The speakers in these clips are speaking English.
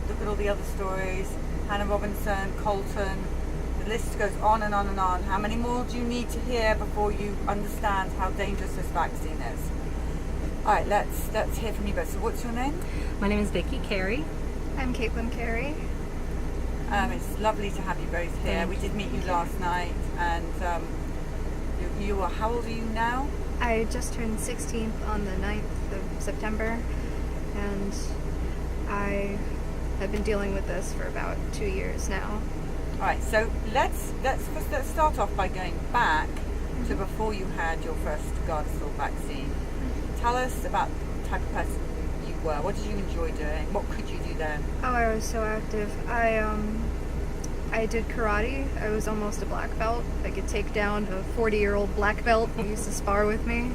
look at all the other stories. Hannah Robinson, Colton. The list goes on and on and on. How many more do you need to hear before you understand how dangerous this vaccine is? All right, let's hear from you both. So what's your name? My name is Vicki Carey. I'm Caitlin Carey. It's lovely to have you both here. We did meet you last night, and you are, how old are you now? I just turned 16 on the 9th of September, and I have been dealing with this for about 2 years now. All right, so let's start off by going back to before you had your first Gardasil vaccine. Tell us about the type of person you were. What did you enjoy doing? What could you do then? Oh, I was so active. I did karate. I was almost a black belt. I could take down a 40-year-old black belt who used to spar with me.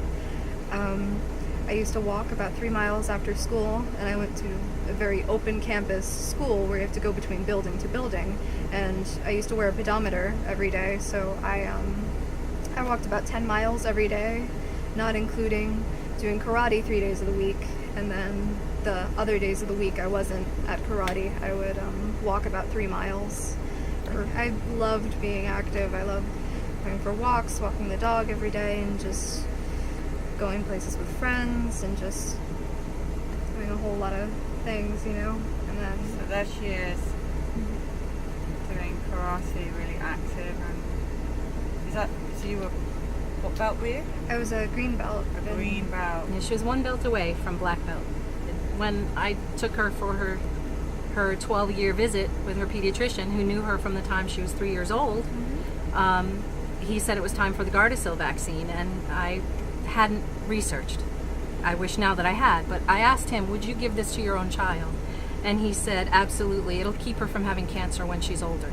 I used to walk about 3 miles after school, and I went to a very open campus school where you have to go between building to building. And I used to wear a pedometer every day, so I walked about 10 miles every day, not including doing karate 3 days of the week, and then the other days of the week I wasn't at karate. I would walk about 3 miles. I loved being active. I loved going for walks, walking the dog every day, and just going places with friends, and just doing a whole lot of things, you know. And then So there she is, doing karate, really active. And is that, so you were, what belt were you? I was a green belt. A green belt. Yeah, she was 1 belt away from black belt. When I took her for her 12-year visit with her pediatrician, who knew her from the time she was 3 years old, he said it was time for the Gardasil vaccine, and I hadn't researched. I wish now that I had, but I asked him, would you give this to your own child? And he said, absolutely. It'll keep her from having cancer when she's older.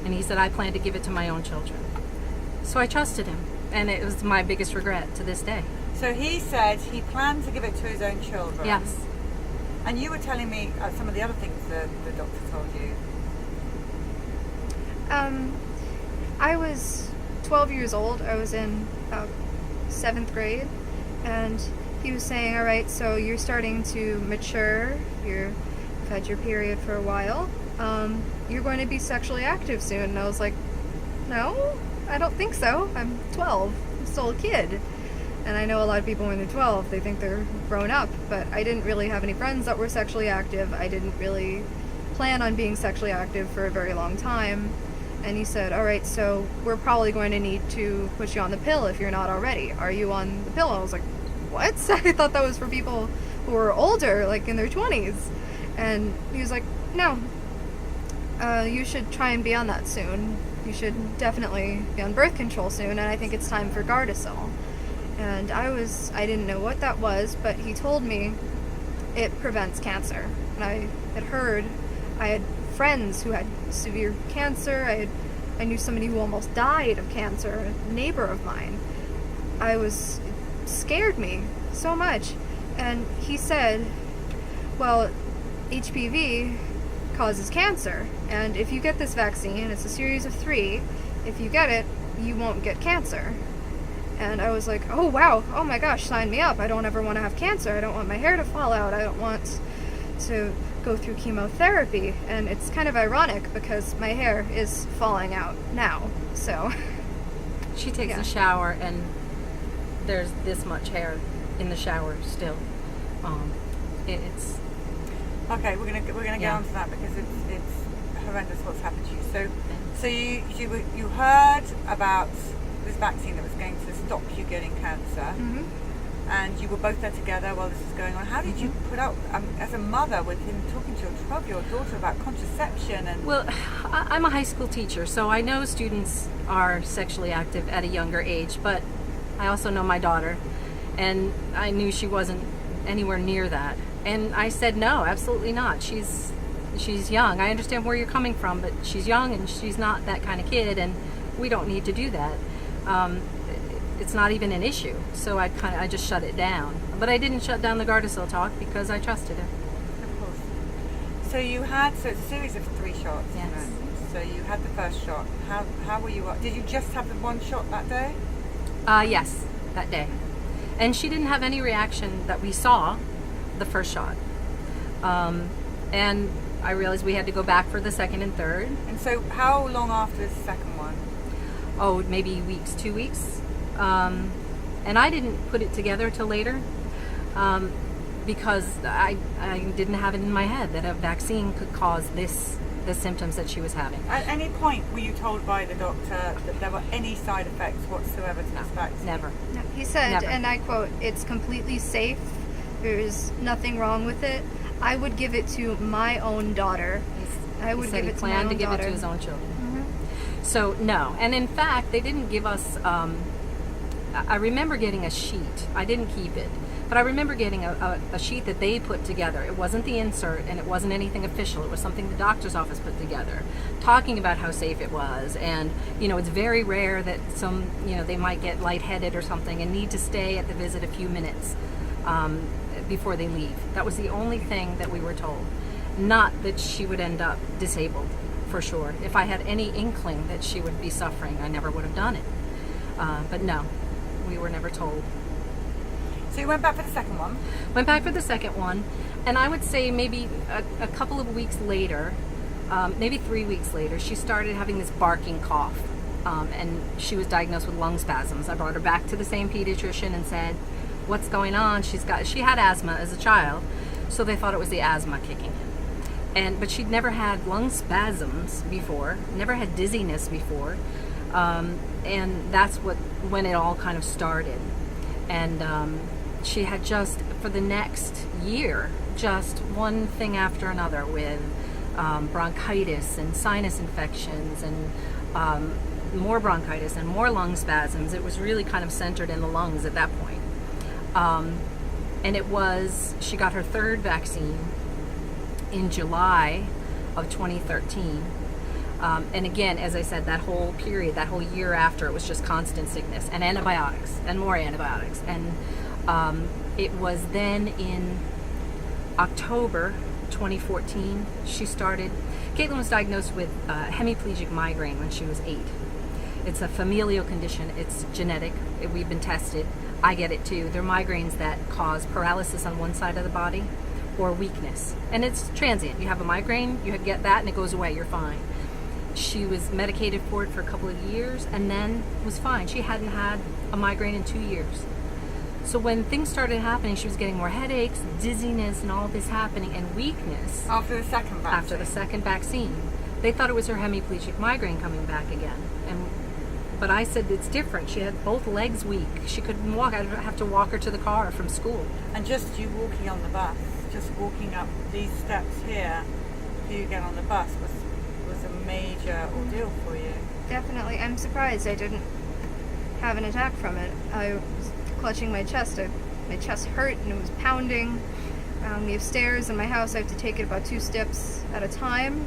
And he said, I plan to give it to my own children. So I trusted him, and it was my biggest regret to this day. So he said he planned to give it to his own children. Yes. And you were telling me some of the other things the doctor told you. I was 12 years old. I was in about 7th grade, and he was saying, all right, so you're starting to mature, you've had your period for a while, you're going to be sexually active soon. And I was like, no, I don't think so. I'm 12. I'm still a kid. And I know a lot of people when they're 12, they think they're grown up, but I didn't really have any friends that were sexually active. I didn't really plan on being sexually active for a very long time. And he said, all right, so we're probably going to need to put you on the pill if you're not already. Are you on the pill? I was like, what? I thought that was for people who were older, like in their 20s. And he was like, no, you should try and be on that soon. You should definitely be on birth control soon, and I think it's time for Gardasil. And I didn't know what that was, but he told me it prevents cancer. And I had friends who had severe cancer. I knew somebody who almost died of cancer, a neighbor of mine. It scared me so much. And he said, well, HPV causes cancer, and if you get this vaccine, it's a series of 3, if you get it, you won't get cancer. And I was like, oh wow, oh my gosh, sign me up. I don't ever want to have cancer. I don't want my hair to fall out. I don't want to go through chemotherapy. And it's kind of ironic because my hair is falling out now. So She takes a shower, and there's this much hair in the shower still. It's Okay, we're gonna get onto that because it's horrendous what's happened to you. So you heard about this vaccine that was going to stop you getting cancer, and you were both there together while this was going on. How did you put up as a mother with him talking to your 12-year-old daughter about contraception? And well, I'm a high school teacher, so I know students are sexually active at a younger age, but I also know my daughter, and I knew she wasn't anywhere near that. And I said, no, absolutely not. She's young. I understand where you're coming from, but she's young and she's not that kind of kid, and we don't need to do that. It's not even an issue. So I just shut it down. But I didn't shut down the Gardasil talk because I trusted him. of course. So it's a series of 3 shots. Yes. Isn't it? So you had the first shot. How were you? Did you just have the 1 shot that day? Yes, that day. And she didn't have any reaction that we saw the first shot. And I realized we had to go back for the second and third. And so how long after the second one? Oh, maybe weeks, 2 weeks. And I didn't put it together till later because I didn't have it in my head that a vaccine could cause the symptoms that she was having. At any point were you told by the doctor that there were any side effects whatsoever to this vaccine? Never. No, he said, Never. and I quote, "It's completely safe. There's nothing wrong with it. I would give it to my own daughter. I would He said give he it to my planned own to give daughter." it to his own children. Mhm. So no, and in fact, they didn't give us. I remember getting a sheet. I didn't keep it, but I remember getting a sheet that they put together. It wasn't the insert, and it wasn't anything official. It was something the doctor's office put together, talking about how safe it was. And it's very rare that they might get lightheaded or something and need to stay at the visit a few minutes before they leave. That was the only thing that we were told. Not that she would end up disabled, for sure. If I had any inkling that she would be suffering, I never would have done it. But no, we were never told. So you went back for the second one? Went back for the second one, and I would say maybe a couple of weeks later, maybe 3 weeks later, she started having this barking cough, and she was diagnosed with lung spasms. I brought her back to the same pediatrician and said, "What's going on?" She had asthma as a child, so they thought it was the asthma kicking in. But she'd never had lung spasms before, never had dizziness before, and that's when it all kind of started. And she had just, for the next year, just one thing after another with bronchitis and sinus infections and more bronchitis and more lung spasms. It was really kind of centered in the lungs at that point. And she got her third vaccine in July of 2013. And again, as I said, that whole period, that whole year after, it was just constant sickness and antibiotics and more antibiotics. And it was then in October 2014, Caitlin was diagnosed with hemiplegic migraine when she was 8. It's a familial condition. It's genetic. We've been tested. I get it too. They're migraines that cause paralysis on one side of the body or weakness. And it's transient. You have a migraine, you get that, and it goes away. You're fine. She was medicated for it for a couple of years and then was fine. She hadn't had a migraine in 2 years. So when things started happening, she was getting more headaches, dizziness, and all this happening, and weakness. After the second vaccine? After the second vaccine. They thought it was her hemiplegic migraine coming back again. But I said it's different. She had both legs weak. She couldn't walk. I'd have to walk her to the car from school. And just you walking on the bus, just walking up these steps here, before you get on the bus, was a major ordeal for you. Definitely. I'm surprised I didn't have an attack from it. I was clutching my chest. My chest hurt and it was pounding. We have stairs in my house. I have to take it about 2 steps at a time.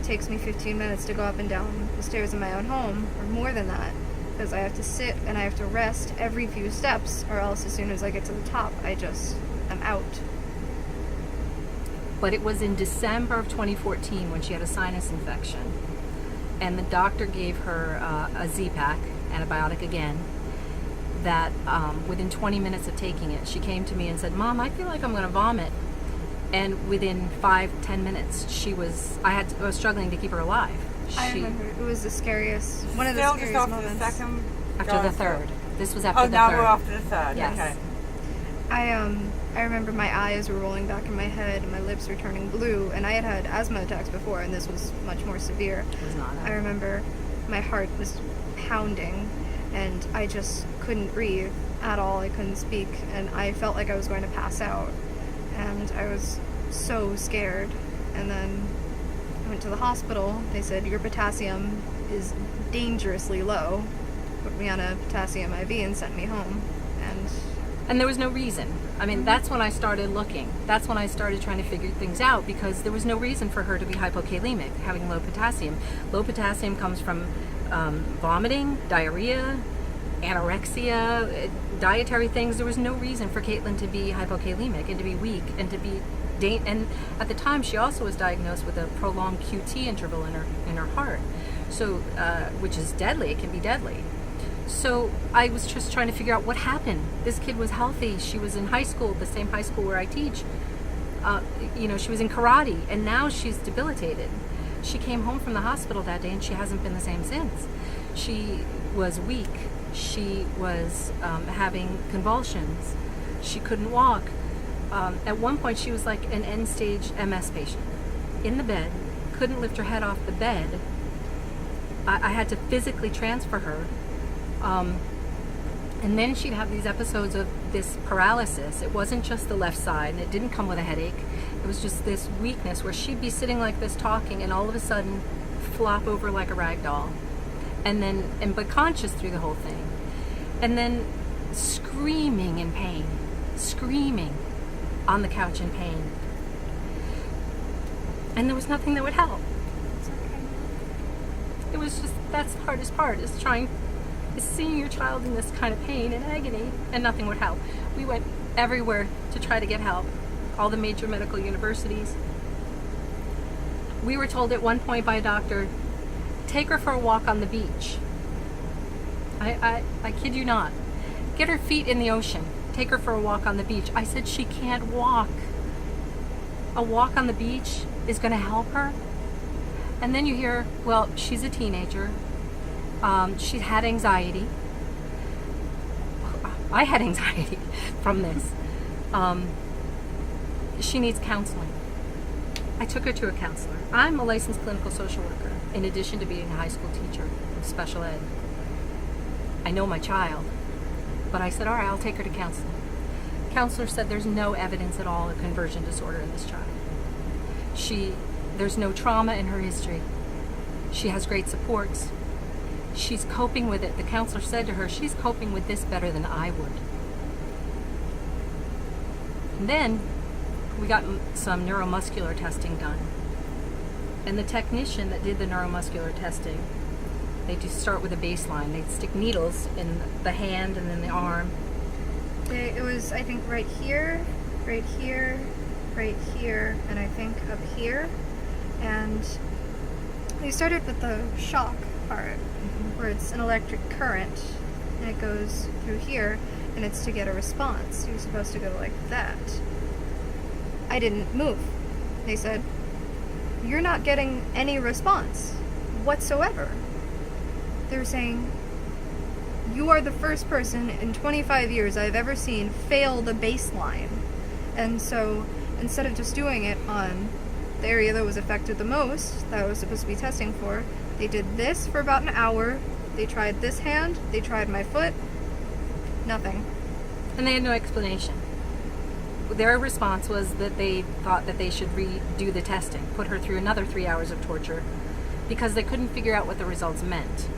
It takes me 15 minutes to go up and down the stairs in my own home, or more than that, because I have to sit and I have to rest every few steps, or else as soon as I get to the top, I'm out. But it was in December of 2014 when she had a sinus infection. And the doctor gave her a Z-Pak, antibiotic again, that within 20 minutes of taking it, she came to me and said, "Mom, I feel like I'm going to vomit." And within 5-10 minutes, I was struggling to keep her alive. I remember it was the scariest, one of the Still scariest just after moments. the second? After the third. This was after the now third. we're after the third. Yes. Okay. I remember my eyes were rolling back in my head and my lips were turning blue, and I had had asthma attacks before, and this was much more severe. It was not. I remember my heart was pounding and I just couldn't breathe at all. I couldn't speak and I felt like I was going to pass out, and I was so scared. And then I went to the hospital. They said your potassium is dangerously low, put me on a potassium IV and sent me home. And there was no reason. I mean, that's when I started looking. That's when I started trying to figure things out, because there was no reason for her to be hypokalemic, having low potassium. Low potassium comes from vomiting, diarrhea, anorexia, dietary things. There was no reason for Caitlin to be hypokalemic and to be weak and to be and at the time she also was diagnosed with a prolonged QT interval in her heart, so which is deadly. It can be deadly. So I was just trying to figure out what happened. This kid was healthy. She was in high school, the same high school where I teach. She was in karate, and now she's debilitated. She came home from the hospital that day, and she hasn't been the same since. She was weak. She was having convulsions. She couldn't walk. At one point, she was like an end-stage MS patient in the bed, couldn't lift her head off the bed. I had to physically transfer her. And then she'd have these episodes of this paralysis. It wasn't just the left side, and it didn't come with a headache. It was just this weakness where she'd be sitting like this talking, and all of a sudden flop over like a rag doll. But conscious through the whole thing. And then screaming in pain. Screaming on the couch in pain. And there was nothing that would help. It was just, that's the hardest part, is seeing your child in this kind of pain and agony, and nothing would help. We went everywhere to try to get help. All the major medical universities. We were told at one point by a doctor, take her for a walk on the beach. I kid you not. Get her feet in the ocean. Take her for a walk on the beach. I said, she can't walk. A walk on the beach is going to help her? And then you hear, well, she's a teenager. She had anxiety. I had anxiety from this. She needs counseling. I took her to a counselor. I'm a licensed clinical social worker, in addition to being a high school teacher of special ed. I know my child, but I said, all right, I'll take her to counseling. Counselor said there's no evidence at all of conversion disorder in this child. There's no trauma in her history. She has great supports. She's coping with it. The counselor said to her, she's coping with this better than I would. And then we got some neuromuscular testing done. And the technician that did the neuromuscular testing, they just start with a baseline. They'd stick needles in the hand and then the arm. It was, I think, right here, right here, right here, and I think up here. And they started with the shock part, where it's an electric current, and it goes through here, and it's to get a response. You're supposed to go like that. I didn't move. They said, you're not getting any response whatsoever. They were saying, you are the first person in 25 years I've ever seen fail the baseline. And so instead of just doing it on the area that was affected the most, that I was supposed to be testing for, they did this for about an hour. They tried this hand, they tried my foot, nothing. And they had no explanation. Their response was that they thought that they should redo the testing, put her through another 3 hours of torture, because they couldn't figure out what the results meant.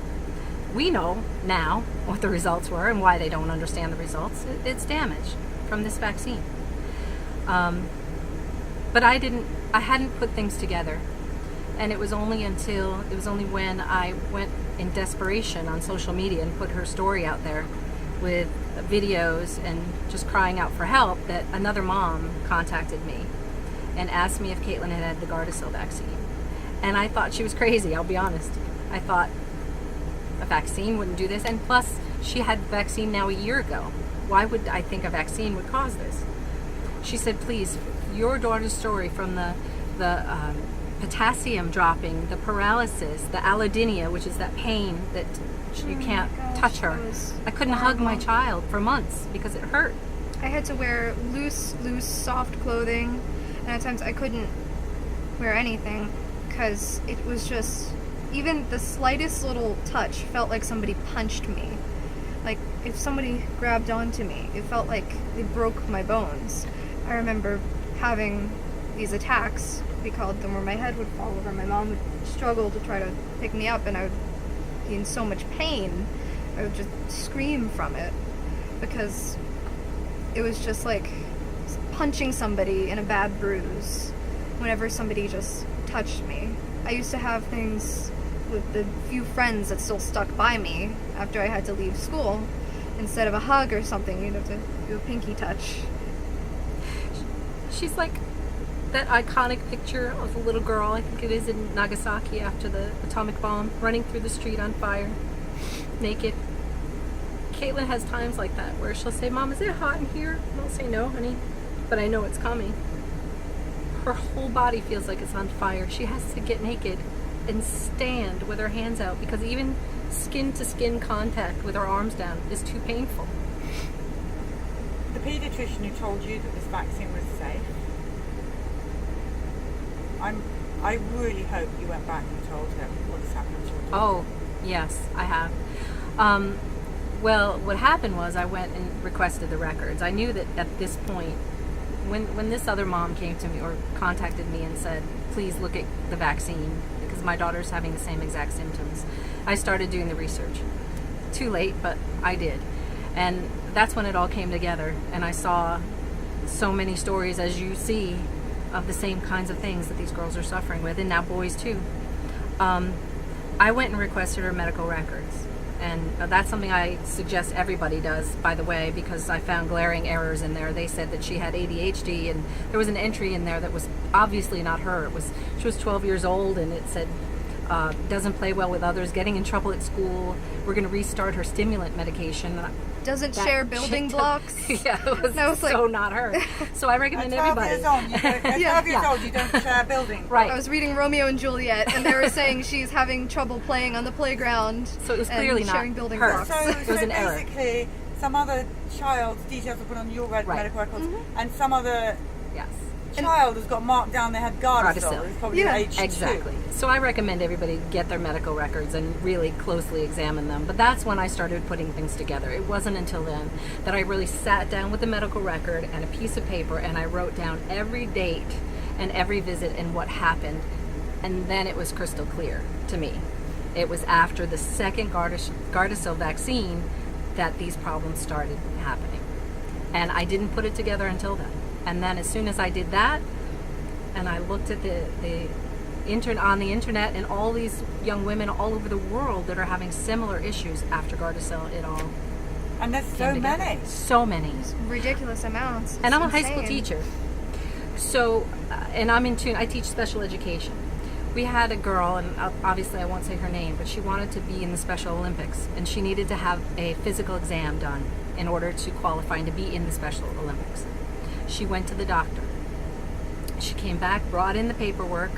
We know now what the results were and why they don't understand the results. It's damage from this vaccine. But I hadn't put things together. And it was only when I went in desperation on social media and put her story out there with videos and just crying out for help that another mom contacted me and asked me if Caitlin had the Gardasil vaccine. And I thought she was crazy, I'll be honest. I thought a vaccine wouldn't do this. And plus, she had vaccine now a year ago. Why would I think a vaccine would cause this? She said, please, your daughter's story from the potassium dropping, the paralysis, the allodynia, which is that pain that you can't touch her. I couldn't hug my child for months because it hurt. I had to wear loose, soft clothing, and at times I couldn't wear anything because it was just, even the slightest little touch felt like somebody punched me. Like if somebody grabbed onto me, it felt like they broke my bones. I remember having these attacks, we called them, where my head would fall over. My mom would struggle to try to pick me up, and I would be in so much pain. I would just scream from it because it was just like punching somebody in a bad bruise whenever somebody just touched me. I used to have things with the few friends that still stuck by me after I had to leave school. Instead of a hug or something, you'd have to do a pinky touch. She's like that iconic picture of a little girl, I think it is in Nagasaki after the atomic bomb, running through the street on fire, naked. Caitlin has times like that where she'll say, Mom, is it hot in here? And I'll say, no, honey, but I know it's coming. her whole body feels like it's on fire. She has to get naked and stand with her hands out because even skin to skin contact with her arms down is too painful. The pediatrician who told you that this vaccine was safe, I really hope you went back and told him what's happened to your daughter. Oh, yes, I have. Well, what happened was I went and requested the records. I knew that at this point, when this other mom came to me or contacted me and said, please look at the vaccine because my daughter's having the same exact symptoms, I started doing the research. Too late, but I did. And that's when it all came together. And I saw so many stories, as you see, of the same kinds of things that these girls are suffering with, and now boys too. I went and requested her medical records. And that's something I suggest everybody does, by the way, because I found glaring errors in there. They said that she had ADHD, and there was an entry in there that was obviously not her. She was 12 years old, and it said, doesn't play well with others, getting in trouble at school. We're going to restart her stimulant medication. Doesn't share building blocks. Yeah, it was so not her. So I recommend everybody. At 12 years old, you don't share building. Right. I was reading Romeo and Juliet, and they were saying she's having trouble playing on the playground. So it was clearly not sharing building her. blocks. So It was an error. basically, some other child's details are put on your medical records, and some other Yes. child has got marked down they had Gardasil. Gardasil. It's probably Yeah. age 2. Exactly. So I recommend everybody get their medical records and really closely examine them. But that's when I started putting things together. It wasn't until then that I really sat down with the medical record and a piece of paper and I wrote down every date and every visit and what happened. And then it was crystal clear to me. It was after the second Gardasil vaccine that these problems started happening. And I didn't put it together until then. And then as soon as I did that, and I looked at on the internet and all these young women all over the world that are having similar issues after Gardasil, it all And there's so came together. many. So many. Ridiculous amounts. And It's I'm a high school insane. teacher. So, and I'm in tune, I teach special education. We had a girl, and obviously I won't say her name, but she wanted to be in the Special Olympics, and she needed to have a physical exam done in order to qualify and to be in the Special Olympics. She went to the doctor. She came back, brought in the paperwork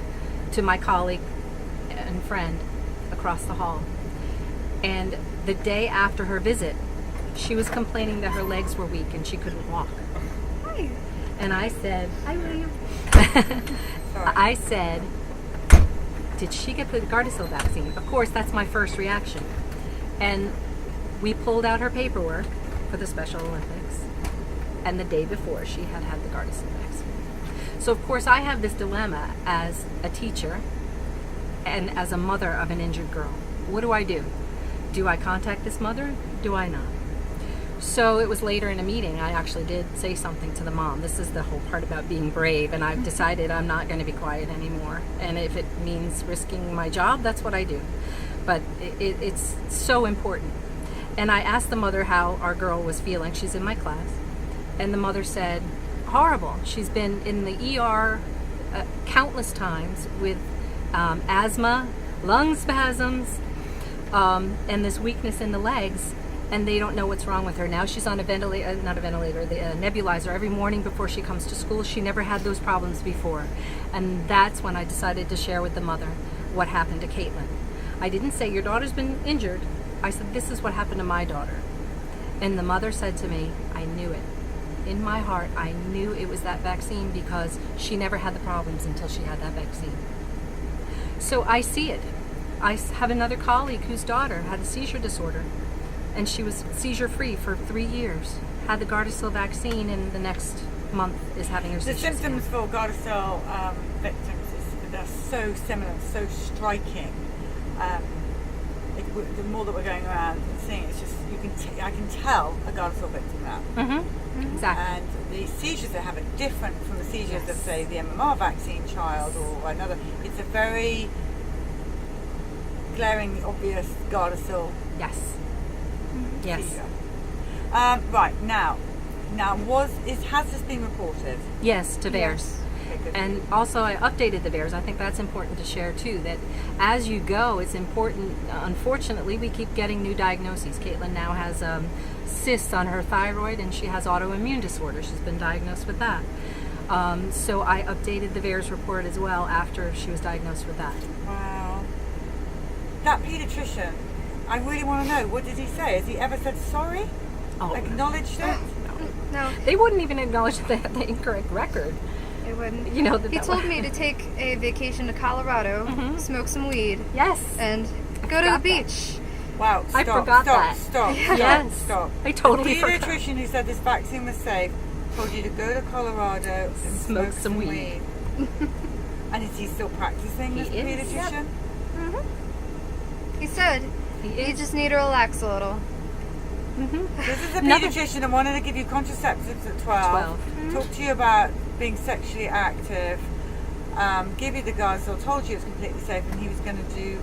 to my colleague and friend across the hall. And the day after her visit, she was complaining that her legs were weak and she couldn't walk. Hi. And I said, Hi, William. I said, did she get the Gardasil vaccine? Of course, that's my first reaction. And we pulled out her paperwork for the Special Olympics. And the day before, she had had the Gardasil vaccine. So, of course, I have this dilemma as a teacher and as a mother of an injured girl. What do? Do I contact this mother? Do I not? So it was later in a meeting, I actually did say something to the mom. This is the whole part about being brave, and I've decided I'm not going to be quiet anymore. And if it means risking my job, that's what I do. But it's so important. And I asked the mother how our girl was feeling. She's in my class. And the mother said, horrible. She's been in the ER countless times with asthma, lung spasms, and this weakness in the legs, and they don't know what's wrong with her. Now she's on a ventilator, not a ventilator, the nebulizer every morning before she comes to school. She never had those problems before. And that's when I decided to share with the mother what happened to Caitlin. I didn't say, your daughter's been injured. I said, this is what happened to my daughter. And the mother said to me, I knew it. In my heart, I knew it was that vaccine because she never had the problems until she had that vaccine. So I see it. I have another colleague whose daughter had a seizure disorder, and she was seizure-free for 3 years, had the Gardasil vaccine, and the next month is having her The seizures symptoms again. for Gardasil victims they're so similar, so striking. The more that we're going around and seeing, it's just I can tell a Gardasil victim now. Mm-hmm. Exactly. And the seizures they have are different from the seizures Yes. of, say, the MMR vaccine child or another. It's a very glaringly obvious Gardasil Yes. Yes. seizure. Right, now has this been reported? Yes, to VAERS. Yes. Okay, good. And also I updated the VAERS. I think that's important to share too, that as you go, it's important. Unfortunately, we keep getting new diagnoses. Caitlin now has cysts on her thyroid and she has autoimmune disorder. She's been diagnosed with that. So I updated the VAERS report as well after she was diagnosed with that. Wow. That pediatrician, I really want to know, what did he say? Has he ever said sorry? Oh, Acknowledged it? No, they wouldn't even acknowledge that they had the incorrect record. it wouldn't. You know, He told me to take a vacation to Colorado, Mhm. smoke some weed, Yes. and go to forgot the that. beach. Wow, I stop, forgot stop, that. stop, Yes. stop. I totally The forgot. pediatrician who said this vaccine was safe told you to go to Colorado and Smoke some weed. And is he still practicing, this He is, pediatrician? He said, He you is. just need to relax a little. This is a Another- pediatrician that wanted to give you contraceptives at 12. 12. Talk to you about being sexually active, give you the Gardasil, told you it was completely safe and he was going to do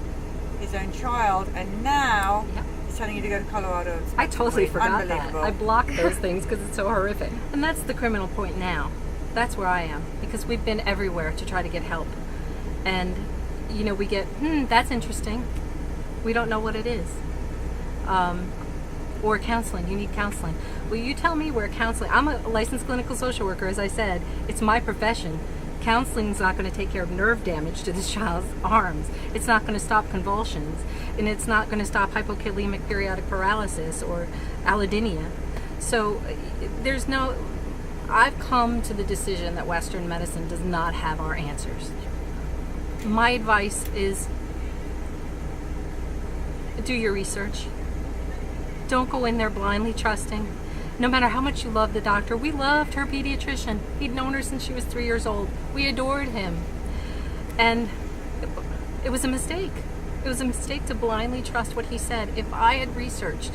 his own child, and now Yep. he's telling you to go to Colorado. and I smoke totally weed. forgot that. Unbelievable. I blocked those things because it's so horrific. And that's the criminal point now. That's where I am. Because we've been everywhere to try to get help. And, you know, we get, that's interesting. We don't know what it is. Or counseling. You need counseling. Will you tell me where counseling... I'm a licensed clinical social worker, as I said. It's my profession. Counseling's not going to take care of nerve damage to this child's arms. It's not going to stop convulsions. And it's not going to stop hypokalemic periodic paralysis or allodynia. So there's no... I've come to the decision that Western medicine does not have our answers. My advice is do your research. Don't go in there blindly trusting. No matter how much you love the doctor, we loved her pediatrician. He'd known her since she was 3 years old. We adored him. And it was a mistake. It was a mistake to blindly trust what he said. If I had researched,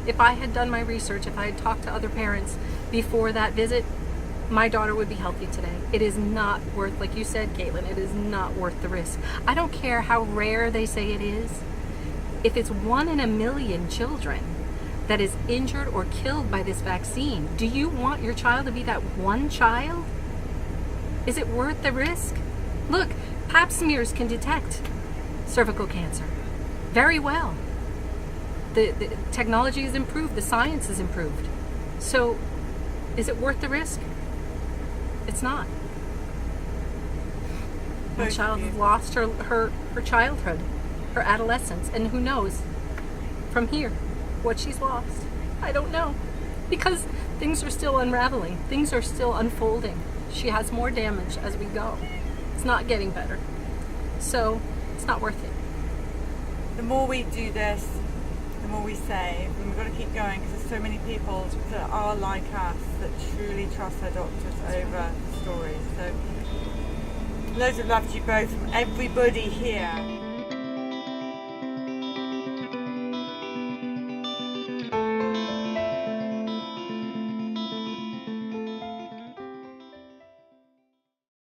if I had done my research, if I had talked to other parents before that visit, my daughter would be healthy today. It is not worth, like you said, Caitlin, it is not worth the risk. I don't care how rare they say it is. If it's 1 in a million children that is injured or killed by this vaccine, do you want your child to be that one child? Is it worth the risk? Look, pap smears can detect cervical cancer very well. The technology has improved, the science has improved. So is it worth the risk? It's not. My child lost her childhood, her adolescence, and who knows from here what she's lost. I don't know, because things are still unraveling, things are still unfolding. She has more damage as we go. It's not getting better, so it's not worth it. The more we do this, the more we save, and we've got to keep going because there's so many people that are like us that truly trust their doctors over stories. So loads of love to you both from everybody here.